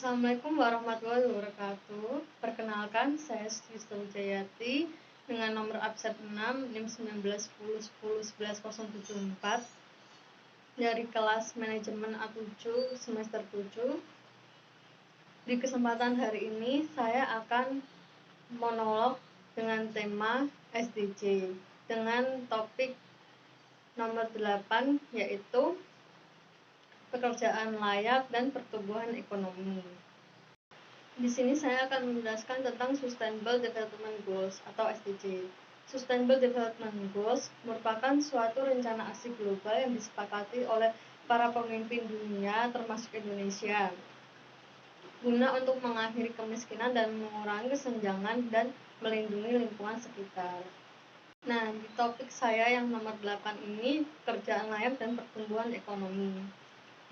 Assalamualaikum warahmatullahi wabarakatuh. Perkenalkan, saya Sista Wijayati dengan nomor absen 6 NIM 1910101174 dari kelas manajemen A7 semester 7. Di kesempatan hari ini saya akan monolog dengan tema SDG dengan topik nomor 8 yaitu pekerjaan layak dan pertumbuhan ekonomi. Di sini saya akan menjelaskan tentang Sustainable Development Goals atau SDG. Sustainable Development Goals merupakan suatu rencana aksi global yang disepakati oleh para pemimpin dunia termasuk Indonesia guna untuk mengakhiri kemiskinan dan mengurangi kesenjangan dan melindungi lingkungan sekitar. Nah, di topik saya yang nomor 8 ini, pekerjaan layak dan pertumbuhan ekonomi.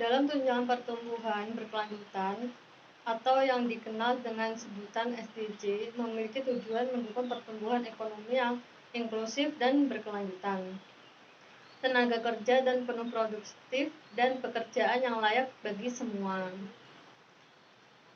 Dalam tunjangan pertumbuhan berkelanjutan atau yang dikenal dengan sebutan SDG memiliki tujuan mendukung pertumbuhan ekonomi yang inklusif dan berkelanjutan, tenaga kerja dan penuh produktif, dan pekerjaan yang layak bagi semua.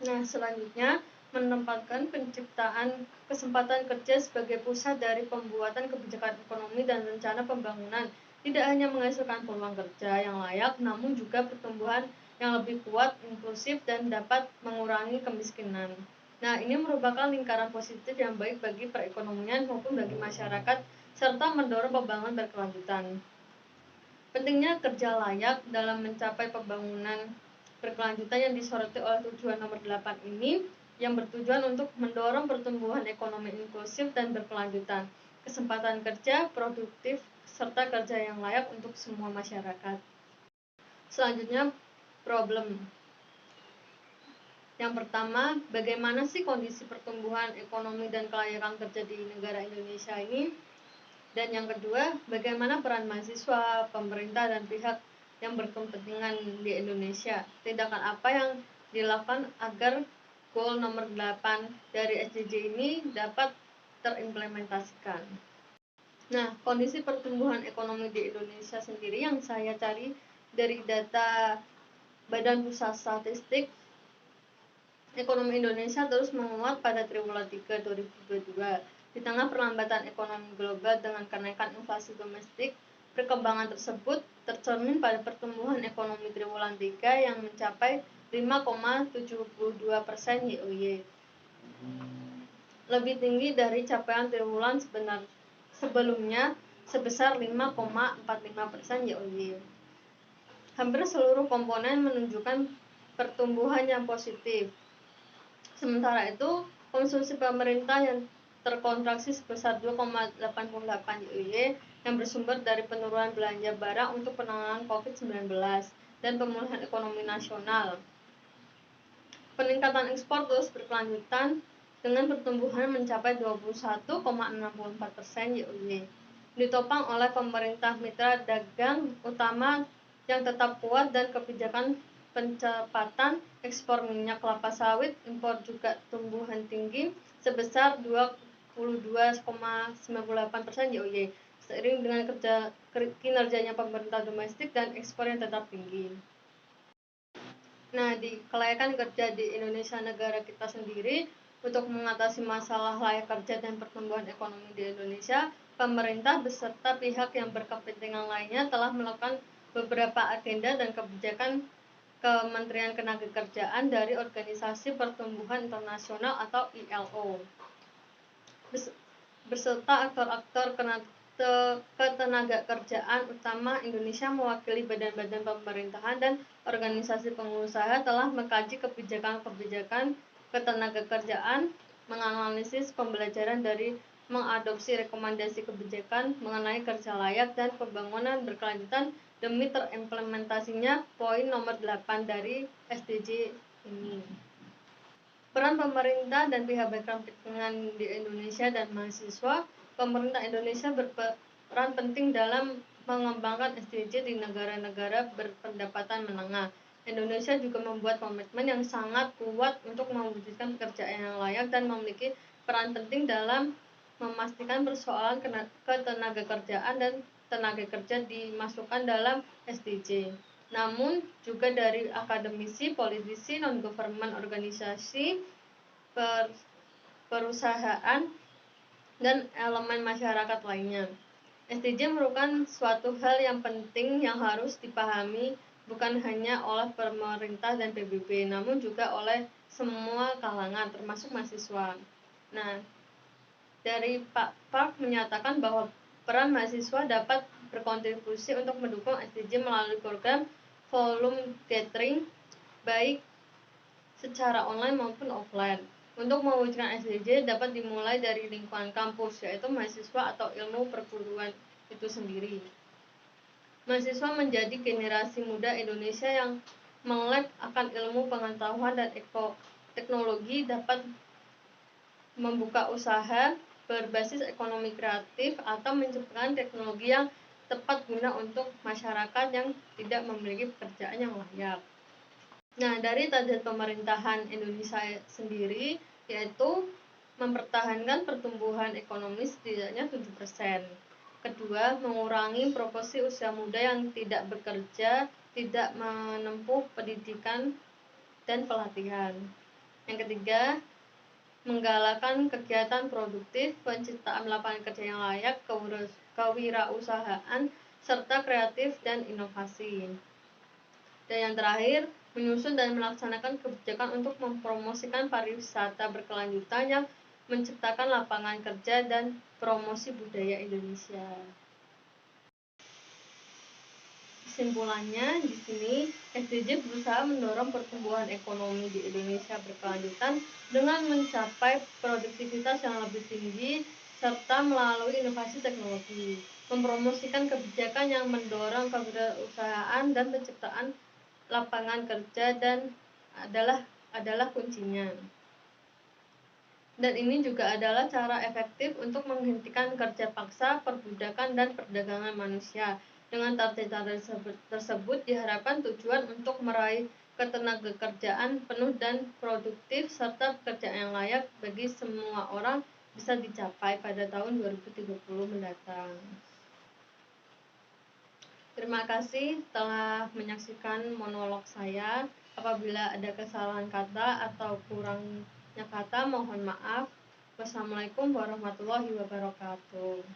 Nah, selanjutnya menempatkan penciptaan kesempatan kerja sebagai pusat dari pembuatan kebijakan ekonomi dan rencana pembangunan, tidak hanya menghasilkan peluang kerja yang layak, namun juga pertumbuhan yang lebih kuat, inklusif, dan dapat mengurangi kemiskinan. Nah, ini merupakan lingkaran positif yang baik bagi perekonomian maupun bagi masyarakat, serta mendorong pembangunan berkelanjutan. Pentingnya kerja layak dalam mencapai pembangunan berkelanjutan yang disoroti oleh tujuan nomor 8 ini, yang bertujuan untuk mendorong pertumbuhan ekonomi inklusif dan berkelanjutan, kesempatan kerja produktif, serta kerja yang layak untuk semua masyarakat. Selanjutnya, problem. Yang pertama, bagaimana sih kondisi pertumbuhan ekonomi dan kelayakan kerja di negara Indonesia ini? Dan yang kedua, bagaimana peran mahasiswa, pemerintah, dan pihak yang berkepentingan di Indonesia? Tindakan apa yang dilakukan agar goal nomor 8 dari SDG ini dapat terimplementasikan? Nah, kondisi pertumbuhan ekonomi di Indonesia sendiri yang saya cari dari data Badan Pusat Statistik, ekonomi Indonesia terus menguat pada triwulan 3 2022. Di tengah perlambatan ekonomi global dengan kenaikan inflasi domestik, perkembangan tersebut tercermin pada pertumbuhan ekonomi triwulan 3 yang mencapai 5,72% YoY, lebih tinggi dari capaian triwulan sebelumnya sebesar 5,45% YoY. Hampir seluruh komponen menunjukkan pertumbuhan yang positif. Sementara itu, konsumsi pemerintah yang terkontraksi sebesar 2,88 YoY yang bersumber dari penurunan belanja barang untuk penanganan COVID-19 dan pemulihan ekonomi nasional. Peningkatan ekspor terus berkelanjutan dengan pertumbuhan mencapai 21,64% YoY, ditopang oleh pemerintah mitra dagang utama yang tetap kuat dan kebijakan pencepatan ekspor minyak kelapa sawit. Impor juga tumbuhan tinggi sebesar 22,98% YoY, seiring dengan kinerjanya pemerintah domestik dan ekspor yang tetap tinggi. Nah, di kelayakan kerja di Indonesia negara kita sendiri, untuk mengatasi masalah layak kerja dan pertumbuhan ekonomi di Indonesia, pemerintah beserta pihak yang berkepentingan lainnya telah melakukan beberapa agenda dan kebijakan Kementerian Ketenagakerjaan dari Organisasi Pertumbuhan Internasional atau ILO, beserta aktor-aktor ketenagakerjaan utama Indonesia mewakili badan-badan pemerintahan dan organisasi pengusaha telah mengkaji kebijakan-kebijakan ketenagakerjaan, menganalisis pembelajaran dari mengadopsi rekomendasi kebijakan mengenai kerja layak dan pembangunan berkelanjutan demi terimplementasinya poin nomor 8 dari SDG ini. Peran pemerintah dan pihak berkepentingan di Indonesia dan mahasiswa. Pemerintah Indonesia berperan penting dalam mengembangkan SDG di negara-negara berpendapatan menengah. Indonesia juga membuat komitmen yang sangat kuat untuk mewujudkan pekerjaan yang layak dan memiliki peran penting dalam memastikan persoalan ketenagakerjaan dan tenaga kerja dimasukkan dalam SDG. namun juga dari akademisi, politisi, non-government organisasi, perusahaan, dan elemen masyarakat lainnya. SDG merupakan suatu hal yang penting yang harus dipahami bukan hanya oleh pemerintah dan PBB, namun juga oleh semua kalangan, termasuk mahasiswa. Nah, dari Pak Park menyatakan bahwa peran mahasiswa dapat berkontribusi untuk mendukung SDG melalui program volume gathering, baik secara online maupun offline. Untuk mewujudkan SDG dapat dimulai dari lingkungan kampus, yaitu mahasiswa atau ilmu perguruan itu sendiri. Mahasiswa menjadi generasi muda Indonesia yang melek akan ilmu pengetahuan dan teknologi, dapat membuka usaha berbasis ekonomi kreatif atau menciptakan teknologi yang tepat guna untuk masyarakat yang tidak memiliki pekerjaan yang layak. Nah, dari target pemerintahan Indonesia sendiri yaitu mempertahankan pertumbuhan ekonomi setidaknya 7%. Kedua, mengurangi proporsi usia muda yang tidak bekerja, tidak menempuh pendidikan dan pelatihan. Yang ketiga, menggalakkan kegiatan produktif, penciptaan lapangan kerja yang layak, kewirausahaan, serta kreatif dan inovasi. Dan yang terakhir, menyusun dan melaksanakan kebijakan untuk mempromosikan pariwisata berkelanjutan yang menciptakan lapangan kerja dan promosi budaya Indonesia. Kesimpulannya, di sini SDG berusaha mendorong pertumbuhan ekonomi di Indonesia berkelanjutan dengan mencapai produktivitas yang lebih tinggi serta melalui inovasi teknologi, mempromosikan kebijakan yang mendorong kewirausahaan dan penciptaan lapangan kerja dan adalah kuncinya. Dan ini juga adalah cara efektif untuk menghentikan kerja paksa, perbudakan, dan perdagangan manusia. Dengan target-target tersebut diharapkan tujuan untuk meraih ketenagakerjaan penuh dan produktif serta pekerjaan yang layak bagi semua orang bisa dicapai pada tahun 2030 mendatang. Terima kasih telah menyaksikan monolog saya. Apabila ada kesalahan kata atau kurangnya kata, mohon maaf. Wassalamualaikum warahmatullahi wabarakatuh.